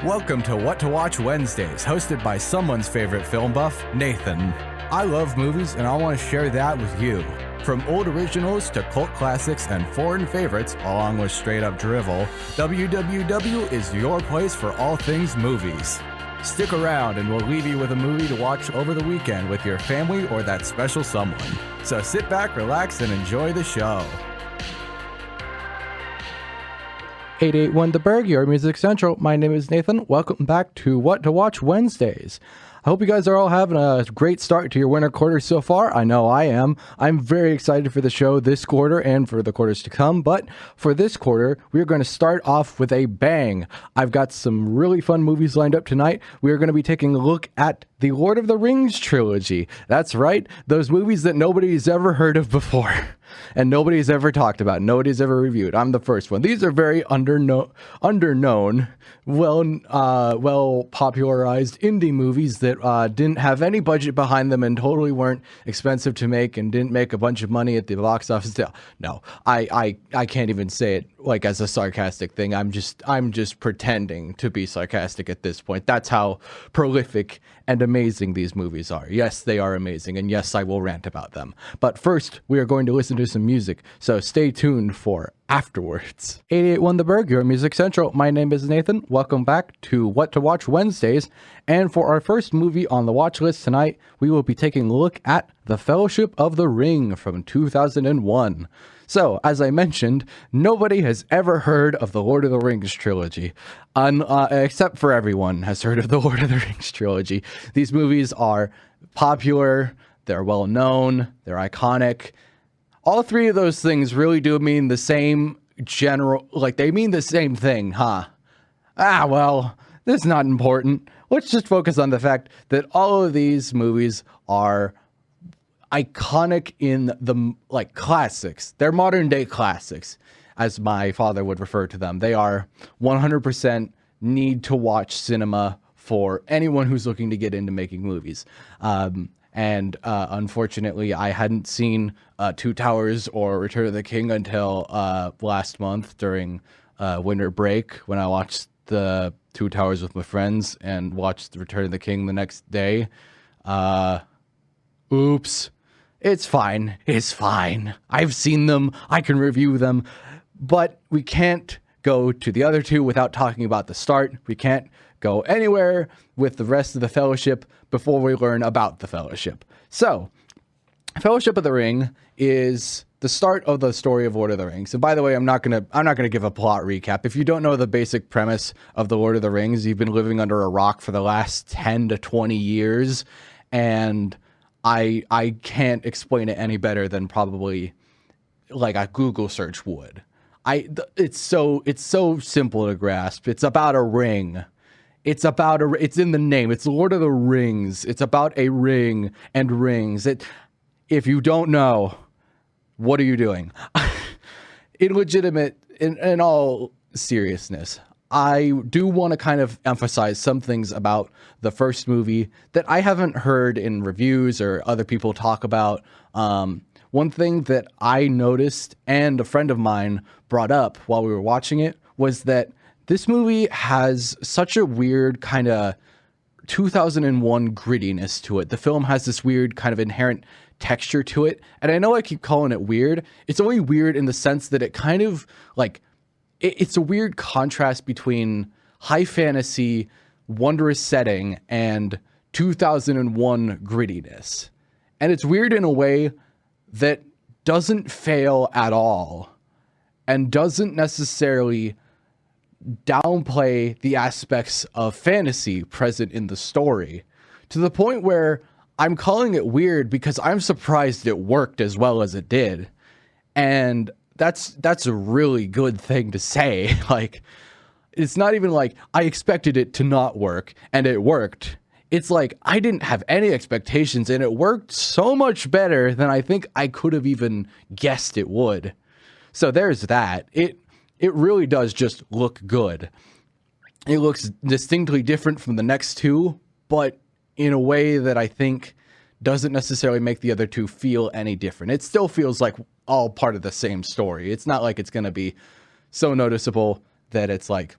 Welcome to What to Watch Wednesdays, hosted by someone's favorite film buff, Nathan. I love movies and I want to share that with you. From old originals to cult classics and foreign favorites, along with straight up drivel, WWW is your place for all things movies. Stick around and we'll leave you with a movie to watch over the weekend with your family or that special someone. So sit back, relax, and enjoy the show. 881 The Burg, your Music Central. My name is Nathan. Welcome back to What to Watch Wednesdays. I hope you guys are all having a great start to your winter quarter so far. I know I am. I'm very excited for the show this quarter and for the quarters to come. But for this quarter, we're going to start off with a bang. I've got some really fun movies lined up tonight. We're going to be taking a look at the Lord of the Rings trilogy. That's right, those movies that nobody's ever heard of before and nobody's ever talked about, nobody's ever reviewed. I'm the first one. These are very underknown, well popularized indie movies that didn't have any budget behind them and totally weren't expensive to make and didn't make a bunch of money at the box office. No, I can't even say it like as a sarcastic thing. I'm just pretending to be sarcastic at this point. That's how prolific and amazing these movies are. Yes, they are amazing, and yes, I will rant about them. But first, we are going to listen to some music, so stay tuned for afterwards. 881 The Burg, your Music Central. My name is Nathan. Welcome back to What to Watch Wednesdays. And for our first movie on the watch list tonight, we will be taking a look at The Fellowship of the Ring from 2001. So, as I mentioned, nobody has ever heard of the Lord of the Rings trilogy, except for everyone has heard of the Lord of the Rings trilogy. These movies are popular, they're well known, they're iconic. All three of those things really do mean the same they mean the same thing, huh? Well, that's not important. Let's just focus on the fact that all of these movies are iconic in the classics. They're modern day classics, as my father would refer to them. They are 100% need to watch cinema for anyone who's looking to get into making movies. Unfortunately, I hadn't seen Two Towers or Return of the King until last month during winter break, when I watched the Two Towers with my friends and watched Return of the King the next day. Oops. It's fine. It's fine. I've seen them. I can review them. But we can't go to the other two without talking about the start. We can't go anywhere with the rest of the Fellowship before we learn about the Fellowship. So, Fellowship of the Ring is the start of the story of Lord of the Rings. And by the way, I'm not gonna give a plot recap. If you don't know the basic premise of the Lord of the Rings, you've been living under a rock for the last 10 to 20 years, and I can't explain it any better than probably like a Google search would. It's so simple to grasp. It's about a ring. It's in the name. It's Lord of the Rings. It's about a ring and rings. If you don't know, what are you doing? In all seriousness, I do want to kind of emphasize some things about the first movie that I haven't heard in reviews or other people talk about. One thing that I noticed and a friend of mine brought up while we were watching it was that this movie has such a weird kind of 2001 grittiness to it. The film has this weird kind of inherent texture to it. And I know I keep calling it weird. It's only weird in the sense that it kind of it's a weird contrast between high fantasy, wondrous setting and 2001 grittiness. And it's weird in a way that doesn't fail at all and doesn't necessarily downplay the aspects of fantasy present in the story, to the point where I'm calling it weird because I'm surprised it worked as well as it did. And that's a really good thing to say. Like, it's not even like I expected it to not work and it worked. It's like I didn't have any expectations and it worked so much better than I think I could have even guessed it would. So there's that. It really does just look good. It looks distinctly different from the next two, but in a way that I think doesn't necessarily make the other two feel any different. It still feels like all part of the same story. It's not like it's going to be so noticeable that it's like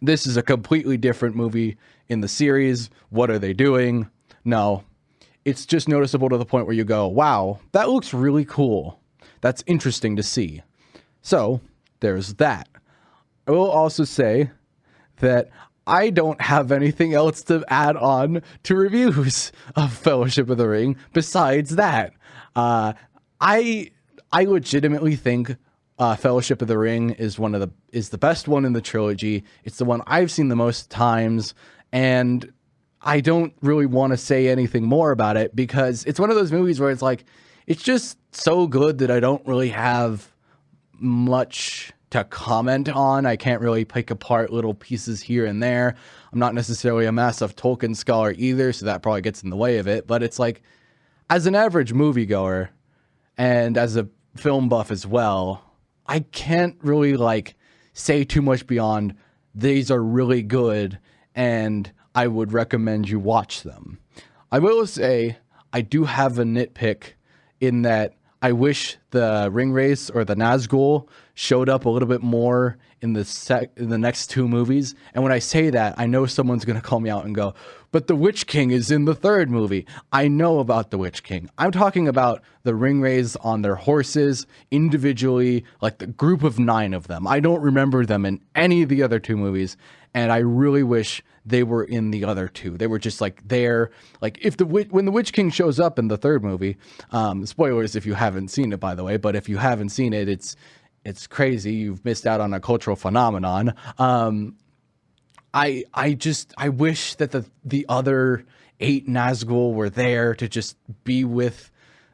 this is a completely different movie in the series. What are they doing? No, it's just noticeable to the point where you go, wow, that looks really cool. That's interesting to see. So there's that. I will also say that I don't have anything else to add on to reviews of Fellowship of the Ring besides that. I legitimately think Fellowship of the Ring is the best one in the trilogy. It's the one I've seen the most times, and I don't really want to say anything more about it because it's one of those movies where it's like, it's just so good that I don't really have much to comment on. I can't really pick apart little pieces here and there. I'm not necessarily a massive Tolkien scholar either, so that probably gets in the way of it. But it's like, as an average moviegoer and as a film buff as well, I can't really like say too much beyond these are really good and I would recommend you watch them. I will say I do have a nitpick in that I wish the ring race or the Nazgul showed up a little bit more in the next two movies. And when I say that, I know someone's going to call me out and go, but the Witch King is in the third movie. I know about the Witch King. I'm talking about the ring rays on their horses individually, like the group of 9 of them. I don't remember them in any of the other two movies. And I really wish they were in the other two. They were just like there. Like when the Witch King shows up in the third movie, spoilers if you haven't seen it, by the way, but if you haven't seen it, it's crazy. You've missed out on a cultural phenomenon. I wish that the other 8 Nazgul were there to just be with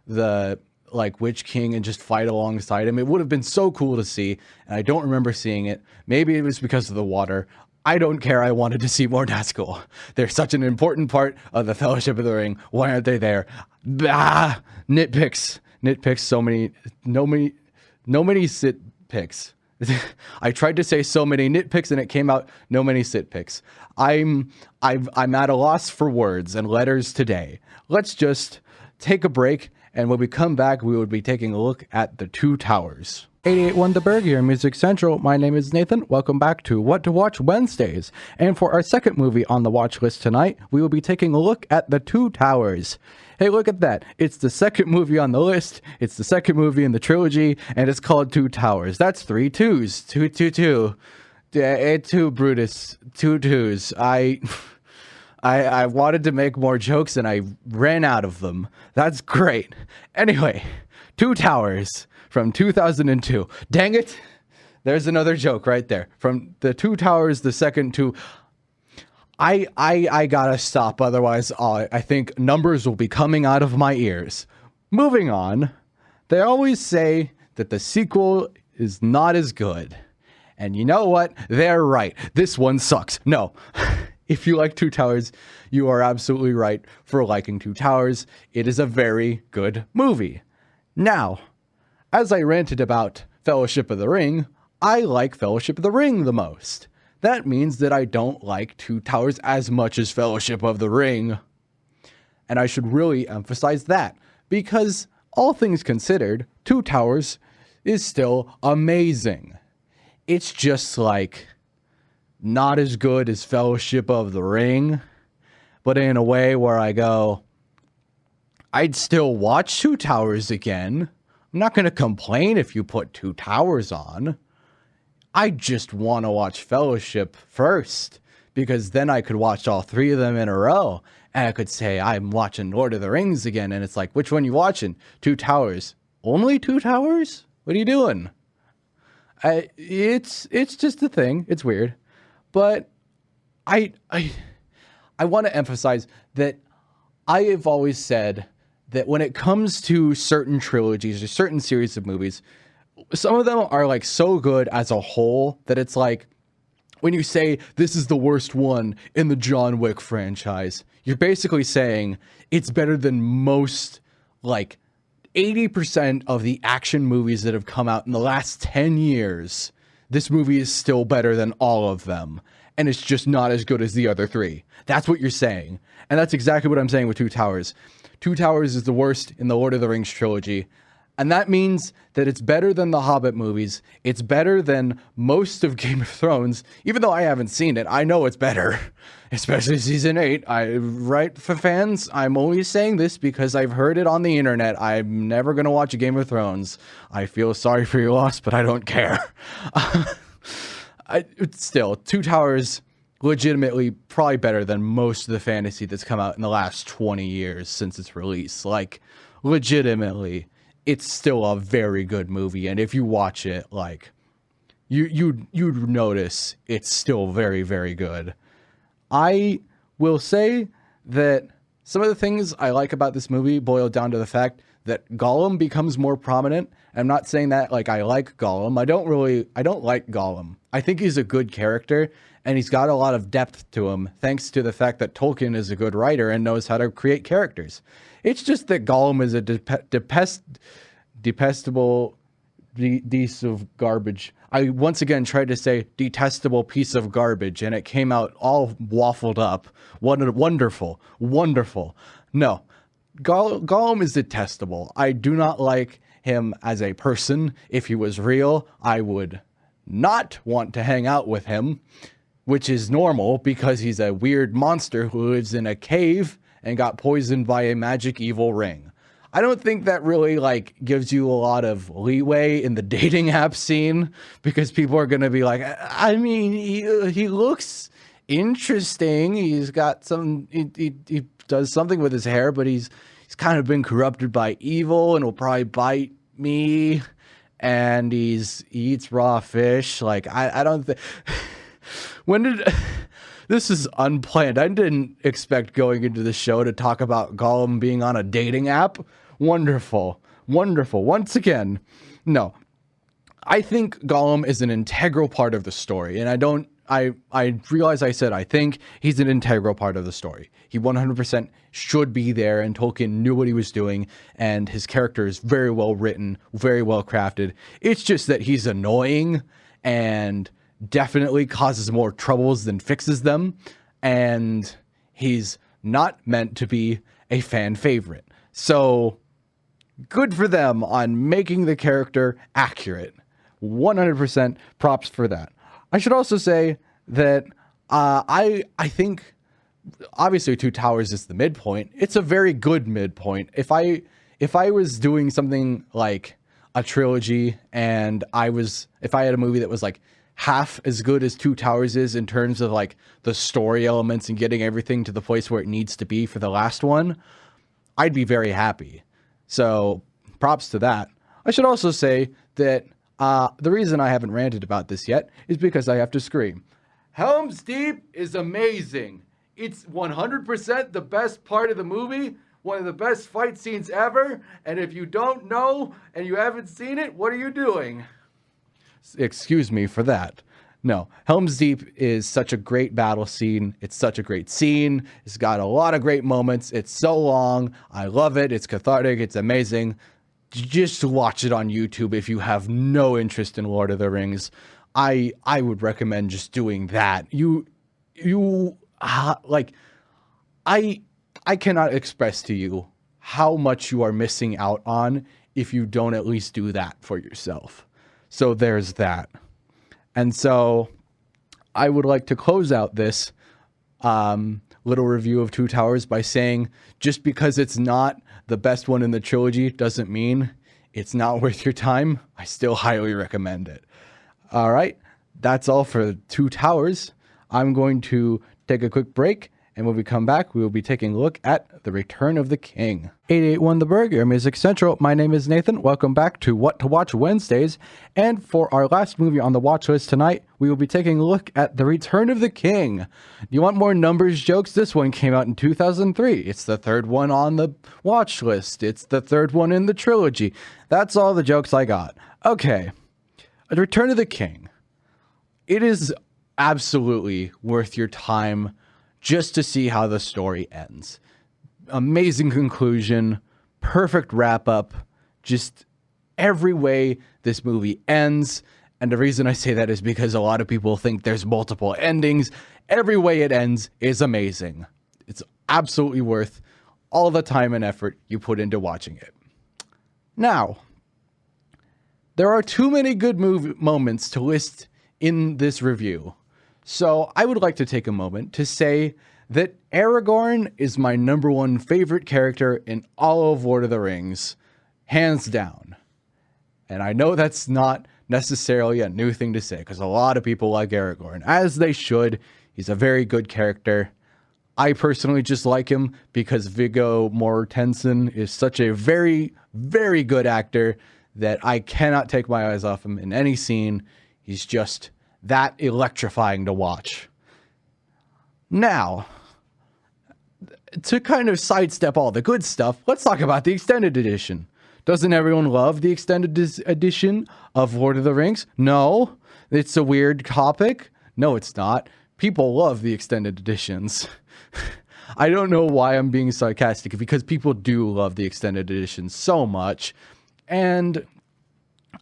the like Witch King and just fight alongside him. It would have been so cool to see, and I don't remember seeing it. Maybe it was because of the water. I don't care. I wanted to see more Nazgul. They're such an important part of the Fellowship of the Ring. Why aren't they there? Nitpicks. No many sit picks. I tried to say so many nitpicks and it came out no many sit picks. I'm at a loss for words and letters today. Let's just take a break, and when we come back, we will be taking a look at the Two Towers. 88.1 The Burg here in Music Central. My name is Nathan. Welcome back to What to Watch Wednesdays. And for our second movie on the watch list tonight, we will be taking a look at The Two Towers. Hey, look at that. It's the second movie on the list. It's the second movie in the trilogy, and it's called Two Towers. That's 3 twos. 2, 2, 2. 2, Brutus. 2 twos. I wanted to make more jokes, and I ran out of them. That's great. Anyway, Two Towers from 2002. Dang it. There's another joke right there. From the Two Towers, the second two. I gotta stop, otherwise I think numbers will be coming out of my ears. Moving on, they always say that the sequel is not as good. And you know what? They're right. This one sucks. No. If you like Two Towers, you are absolutely right for liking Two Towers. It is a very good movie. Now, as I ranted about Fellowship of the Ring, I like Fellowship of the Ring the most. That means that I don't like Two Towers as much as Fellowship of the Ring. And I should really emphasize that, because all things considered, Two Towers is still amazing. It's just like not as good as Fellowship of the Ring, but in a way where I go, I'd still watch Two Towers again. I'm not going to complain if you put Two Towers on. I just want to watch Fellowship first, because then I could watch all 3 of them in a row, and I could say I'm watching Lord of the Rings again, and it's like, which one you watching? Two Towers. Only Two Towers? What are you doing? It's just a thing. It's weird. But I want to emphasize that I have always said that when it comes to certain trilogies or certain series of movies, some of them are like so good as a whole that it's like, when you say this is the worst one in the John Wick franchise, you're basically saying it's better than most, like 80% of the action movies that have come out in the last 10 years. This movie is still better than all of them, and it's just not as good as the other 3. That's what you're saying. And that's exactly what I'm saying with Two Towers. Two Towers is the worst in the Lord of the Rings trilogy. And that means that it's better than the Hobbit movies. It's better than most of Game of Thrones. Even though I haven't seen it, I know it's better. Especially season 8. Right, for fans, I'm only saying this because I've heard it on the internet. I'm never going to watch a Game of Thrones. I feel sorry for your loss, but I don't care. Still, Two Towers, legitimately probably better than most of the fantasy that's come out in the last 20 years since its release. Like, legitimately, it's still a very good movie. And if you watch it, like, you'd notice it's still very, very good. I will say that some of the things I like about this movie boil down to the fact that Gollum becomes more prominent. I'm not saying that like I like Gollum. I don't like Gollum. I think he's a good character and he's got a lot of depth to him thanks to the fact that Tolkien is a good writer and knows how to create characters. It's just that Gollum is a detestable piece of garbage. I once again tried to say detestable piece of garbage and it came out all waffled up. Wonderful. No, Gollum is detestable. I do not like him as a person. If he was real, I would not want to hang out with him, which is normal because he's a weird monster who lives in a cave and got poisoned by a magic evil ring. I don't think that really like gives you a lot of leeway in the dating app scene because people are going to be like, I mean, he looks interesting. He's got some, he does something with his hair, but he's kind of been corrupted by evil and will probably bite me. And he eats raw fish. Like, I don't think, this is unplanned. I didn't expect going into the show to talk about Gollum being on a dating app. Wonderful. Once again, no. I think Gollum is an integral part of the story, and I realize I said I think he's an integral part of the story. He 100% should be there, and Tolkien knew what he was doing, and his character is very well written, very well crafted. It's just that he's annoying and definitely causes more troubles than fixes them, and he's not meant to be a fan favorite. So good for them on making the character accurate. 100% props for that. I should also say that I think obviously Two Towers is the midpoint. It's a very good midpoint. If I was doing something like a trilogy and if I had a movie that was like half as good as Two Towers is in terms of like the story elements and getting everything to the place where it needs to be for the last one, I'd be very happy. So props to that. I should also say that the reason I haven't ranted about this yet is because I have to scream. Helm's Deep is amazing. It's 100% the best part of the movie, one of the best fight scenes ever, and if you don't know and you haven't seen it, what are you doing? Excuse me for that. No, Helm's Deep is such a great battle scene. It's such a great scene. It's got a lot of great moments. It's so long. I love it. It's cathartic. It's amazing. Just watch it on YouTube if you have no interest in Lord of the Rings. I would recommend just doing that. I cannot express to you how much you are missing out on if you don't at least do that for yourself. So there's that. And so I would like to close out this little review of Two Towers by saying just because it's not the best one in the trilogy doesn't mean it's not worth your time. I still highly recommend it. All right, that's all for Two Towers. I'm going to take a quick break, and when we come back, we will be taking a look at The Return of the King. 881 The Burg, your Music Central. My name is Nathan. Welcome back to What to Watch Wednesdays. And for our last movie on the watch list tonight, we will be taking a look at The Return of the King. Do you want more numbers jokes? This one came out in 2003. It's the third one on the watch list. It's the third one in the trilogy. That's all the jokes I got. Okay, The Return of the King. It is absolutely worth your time just to see how the story ends. Amazing conclusion, perfect wrap up, just every way this movie ends. And the reason I say that is because a lot of people think there's multiple endings. Every way it ends is amazing. It's absolutely worth all the time and effort you put into watching it. Now, there are too many good moments to list in this review. So I would like to take a moment to say that Aragorn is my number one favorite character in all of Lord of the Rings, hands down. And I know that's not necessarily a new thing to say, because a lot of people like Aragorn, as they should. He's a very good character. I personally just like him because Viggo Mortensen is such a very, very good actor that I cannot take my eyes off him in any scene. He's just that electrifying to watch. Now, to kind of sidestep all the good stuff, let's talk about the extended edition. Doesn't everyone love the extended edition of Lord of the Rings? No. It's a weird topic? No, it's not. People love the extended editions. I don't know why I'm being sarcastic, because people do love the extended editions so much. And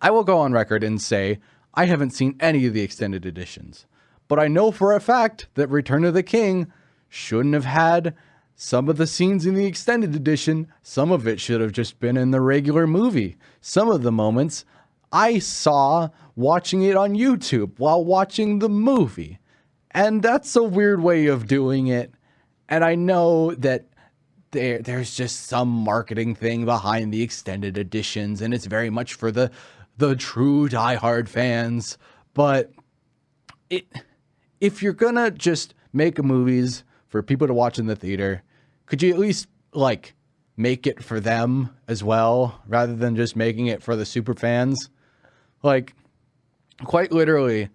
I will go on record and say I haven't seen any of the extended editions. But I know for a fact that Return of the King shouldn't have had some of the scenes in the extended edition. Some of it should have just been in the regular movie. Some of the moments I saw watching it on YouTube while watching the movie. And that's a weird way of doing it. And I know that there's just some marketing thing behind the extended editions, and it's very much for the true diehard fans. But if you're gonna just make movies for people to watch in the theater, could you at least like make it for them as well, rather than just making it for the super fans? Like, quite literally,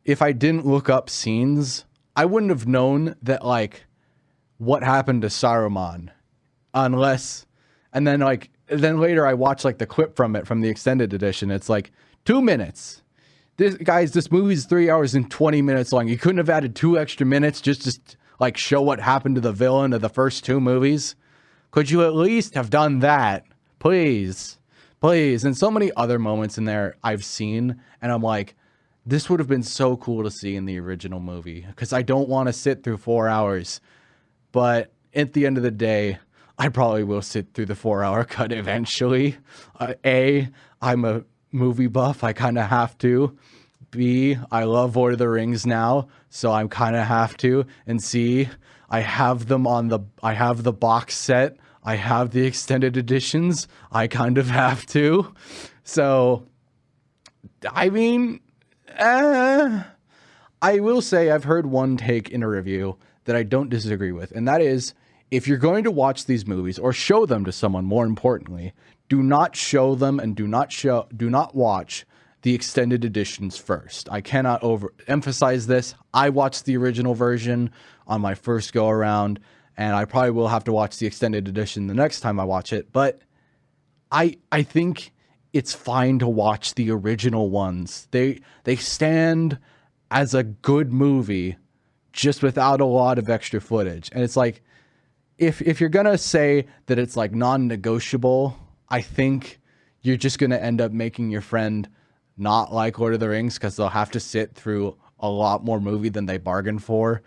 if I didn't look up scenes, I wouldn't have known that, like, what happened to Saruman, unless, and then later I watched like the clip from it from the extended edition. It's like 2 minutes. This movie's 3 hours and 20 minutes long. You couldn't have added 2 extra minutes just to like show what happened to the villain of the first 2 movies? Could you at least have done that? Please. Please. And so many other moments in there I've seen, and I'm like, this would have been so cool to see in the original movie, because I don't want to sit through 4 hours. But at the end of the day, I probably will sit through the 4-hour cut eventually. I'm a movie buff. I kind of have to. B, I love Lord of the Rings now, so I'm kind of have to. And C, I have them I have the box set. I have the extended editions. I kind of have to. So, I mean, I will say I've heard one take in a review that I don't disagree with, and that is, if you're going to watch these movies or show them to someone, more importantly, do not show them and do not watch the extended editions first. I cannot overemphasize this. I watched the original version on my first go around, and I probably will have to watch the extended edition the next time I watch it, but I think it's fine to watch the original ones. They stand as a good movie just without a lot of extra footage. And it's like, if you're gonna say that it's like non-negotiable, I think you're just gonna end up making your friend not like Lord of the Rings, because they'll have to sit through a lot more movie than they bargained for,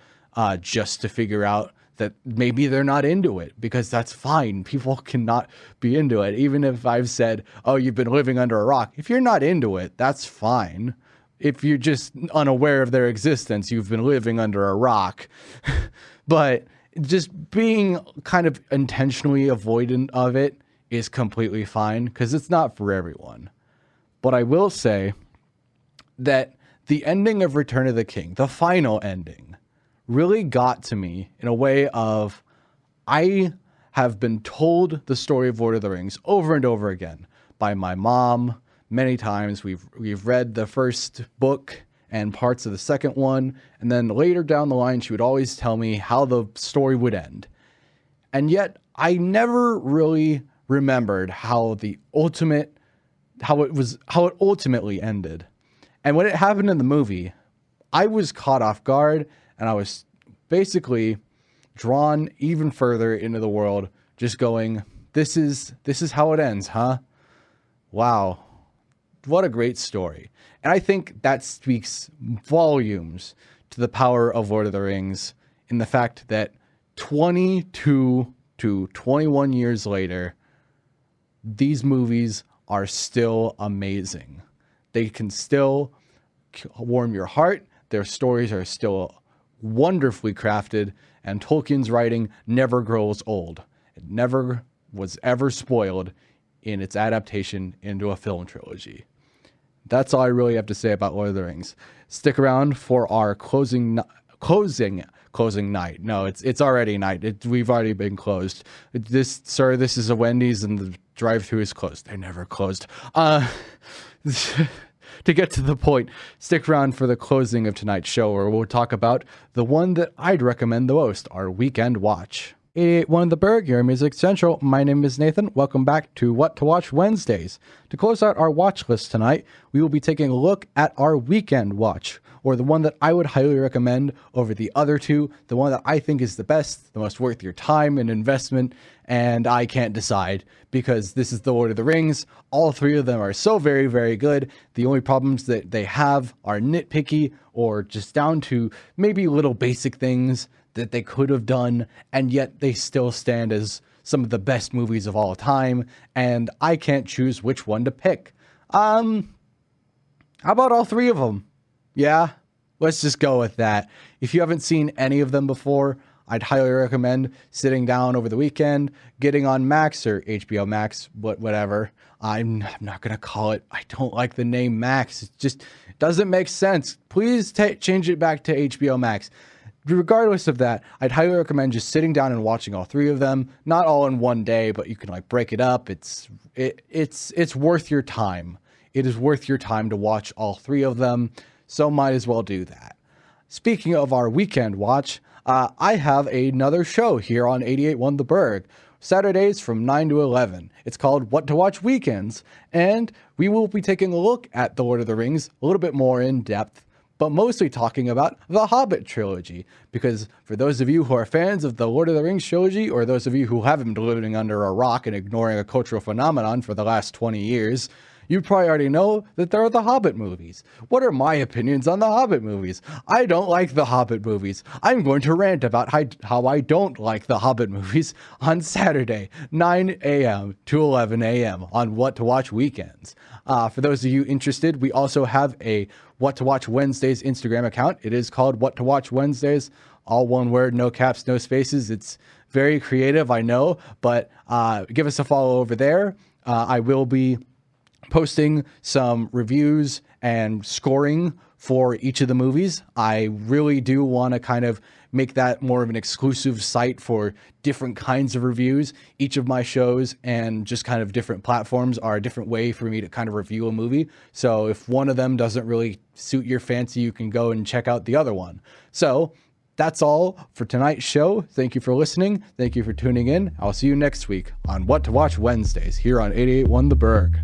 just to figure out that maybe they're not into it, because that's fine. People cannot be into it. Even if I've said, oh, you've been living under a rock. If you're not into it, that's fine. If you're just unaware of their existence, you've been living under a rock. But just being kind of intentionally avoidant of it is completely fine, because it's not for everyone. But I will say that the ending of Return of the King, the final ending, really got to me in a way of, I have been told the story of Lord of the Rings over and over again by my mom. Many times we've read the first book and parts of the second one, and then later down the line she would always tell me how the story would end. And yet I never really remembered how it ultimately ended. And when it happened in the movie, I was caught off guard, and I was basically drawn even further into the world, just going, this is how it ends, huh? Wow. What a great story. And I think that speaks volumes to the power of Lord of the Rings, in the fact that 22 to 21 years later, these movies are still amazing. they can still warm your heart. Their stories are still wonderfully crafted, and Tolkien's writing never grows old. It never was ever spoiled in its adaptation into a film trilogy. That's all I really have to say about Lord of the Rings. Stick around for our closing night. No, it's already night. We've already been closed. This is a Wendy's and the drive-thru is closed. They're never closed. To get to the point, stick around for the closing of tonight's show, where we'll talk about the one that I'd recommend the most, our weekend watch. 88.1 The Burg, your Music Central. My name is Nathan. Welcome back to What to Watch Wednesdays. To close out our watch list tonight, we will be taking a look at our weekend watch, or the one that I would highly recommend over the other two, the one that I think is the best, the most worth your time and investment, and I can't decide because this is The Lord of the Rings. All three of them are so very, very good. The only problems that they have are nitpicky or just down to maybe little basic things that they could have done, and yet they still stand as some of the best movies of all time, and I can't choose which one to pick. How about all three of them? Yeah, let's just go with that. If you haven't seen any of them before, I'd highly recommend sitting down over the weekend, getting on Max or HBO Max, whatever. I'm not going to call it. I don't like the name Max. It just doesn't make sense. Please change it back to HBO Max. Regardless of that, I'd highly recommend just sitting down and watching all three of them. Not all in one day, but you can like break it up. It's worth your time. It is worth your time to watch all three of them, so might as well do that. Speaking of our weekend watch, I have another show here on 88.1 The Burg, Saturdays from 9 to 11. It's called What to Watch Weekends, and we will be taking a look at The Lord of the Rings a little bit more in depth, but mostly talking about the Hobbit trilogy, because for those of you who are fans of the Lord of the Rings trilogy, or those of you who haven't been living under a rock and ignoring a cultural phenomenon for the last 20 years, you probably already know that there are the Hobbit movies. What are my opinions on the Hobbit movies? I don't like the Hobbit movies. I'm going to rant about how I don't like the Hobbit movies on Saturday, 9 a.m. to 11 a.m. on What to Watch Weekends. For those of you interested, we also have a What to Watch Wednesdays Instagram account. It is called What to Watch Wednesdays. All one word, no caps, no spaces. It's very creative, I know, but give us a follow over there. I will be posting some reviews and scoring for each of the movies. I really do want to kind of make that more of an exclusive site for different kinds of reviews. Each of my shows and just kind of different platforms are a different way for me to kind of review a movie. So if one of them doesn't really suit your fancy, you can go and check out the other one. So that's all for tonight's show. Thank you for listening. Thank you for tuning in. I'll see you next week on What to Watch Wednesdays here on 88.1 The Burg.